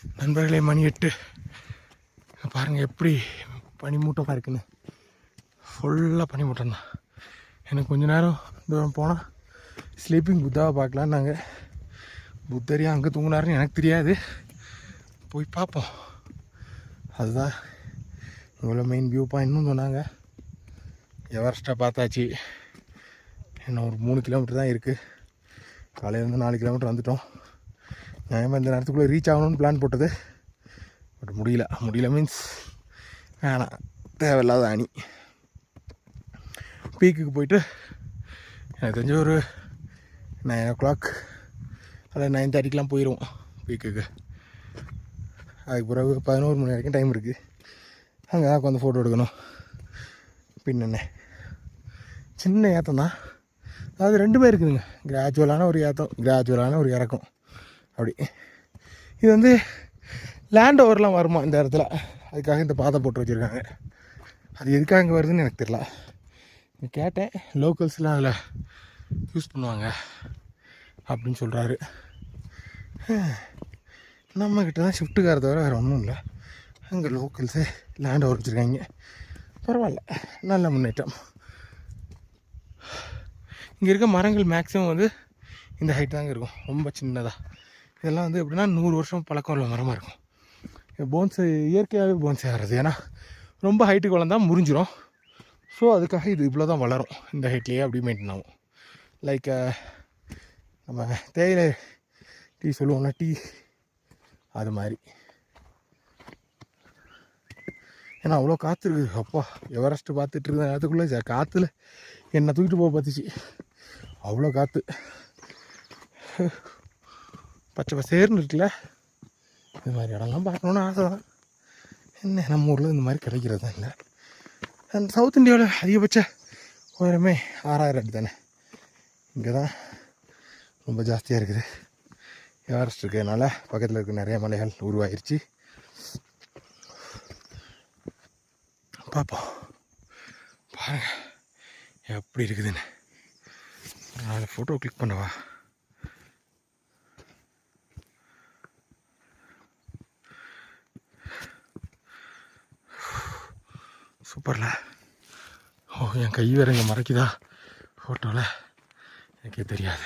நண்பர்களே, மணி 8. பாருங்கள் எப்படி பனிமூட்டமாக இருக்குன்னு. ஃபுல்லாக பனிமூட்டம் தான். எனக்கு கொஞ்ச நேரம் தூரம் போனால் ஸ்லீப்பிங் புத்தாவை பார்க்கலான்னு நாங்கள் புத்தரியா அங்கே தூங்கினாருன்னு எனக்கு தெரியாது. போய் பார்ப்போம். அதுதான் இவ்வளோ மெயின் வியூ பாயிண்ட்னு சொன்னாங்க. எவரெஸ்ட்டாக பார்த்தாச்சு. இன்னும் ஒரு 3 கிலோமீட்டர் தான் இருக்குது. காலையிலேருந்து 4 கிலோமீட்டர் வந்துட்டோம். நியாயமாக இந்த நேரத்துக்குள்ளே ரீச் ஆகணும்னு பிளான் போட்டது. பட் முடியல மீன்ஸ் வேணாம், தேவையில்லாத அணி. பீக்குக்கு போயிட்டு எனக்கு தெரிஞ்ச ஒரு 9 o'clock அல்ல 9:30 போயிடுவோம் பீக்குக்கு. அதுக்கு பிறகு 11 மணி வரைக்கும் டைம் இருக்குது. அங்கே தான் உட்காந்து ஃபோட்டோ எடுக்கணும். பின்னென்ன சின்ன ஏற்றம் தான். அதாவது 2 இருக்குதுங்க. கிராஜுவலான ஒரு ஏற்றம், கிராஜுவலான ஒரு இறக்கம். அப்படி இது வந்து லேண்ட் ஓவர்லாம் வருமா இந்த இடத்துல, அதுக்காக இந்த பாதை போட்டு வச்சுருக்காங்க. அது எதுக்காக இங்கே வருதுன்னு எனக்கு தெரியல. கேட்டேன், லோக்கல்ஸ்லாம் அதில் யூஸ் பண்ணுவாங்க அப்படின்னு சொல்கிறாரு. நம்மக்கிட்ட தான் ஷிஃப்ட்டுக்கார தவிர வேறு ஒன்றும் இல்லை. அங்கே லோக்கல்ஸே லேண்ட் ஓவர் வச்சுருக்காங்க. பரவாயில்ல, நல்ல முன்னேற்றம். இங்கே இருக்க மரங்கள் மேக்ஸிமம் வந்து இந்த ஹைட் தாங்க இருக்கும், ரொம்ப சின்னதாக. இதெல்லாம் வந்து எப்படின்னா 100 வருஷம் பழக்கம் உள்ள மரமாக இருக்கும். போன்ஸு இயற்கையாகவே போன்ஸ் ஆகிறது. ஏன்னா ரொம்ப ஹைட்டுக்கு வளர்ந்தால் முறிஞ்சிடும். ஸோ அதுக்காக இது இவ்வளோ தான் வளரும். இந்த ஹைட்லேயே அப்படி மெயின்டைன் ஆகும். லைக் நம்ம தேயிலை டீ சொல்லுவோம்ல, டீ அது மாதிரி. ஏன்னா அவ்வளோ காற்று இருக்குது. அப்பா, எவரெஸ்ட்டு பார்த்துட்டு இருந்த நேரத்துக்குள்ளே காற்றுல என்னை தூக்கிட்டு போக பார்த்துச்சு. அவ்வளோ காற்று, பச்சை பசேர்னு இருக்குல்ல. இது மாதிரி இடம்லாம் பார்க்கணுன்னு ஆசை தான். என்ன நம்ம ஊரில் இந்த மாதிரி கிடைக்கிறது தான் இல்லை. அண்ட் சவுத் இந்தியாவில் அதிகபட்ச உயரமே 6000 அடி தானே. இங்கே தான் ரொம்ப ஜாஸ்தியாக இருக்குது. எவரெஸ்ட் இருக்கிறதுனால பக்கத்தில் இருக்க நிறைய மலைகள் உருவாயிருச்சு. பார்ப்போம், பாருங்கள் எப்படி இருக்குதுன்னு. நான் ஃபோட்டோ கிளிக் பண்ணவா? சூப்பர்ல. ஓ, என் கை வேறு இங்கே மறைக்குதா ஃபோட்டோவில், எனக்கே தெரியாது.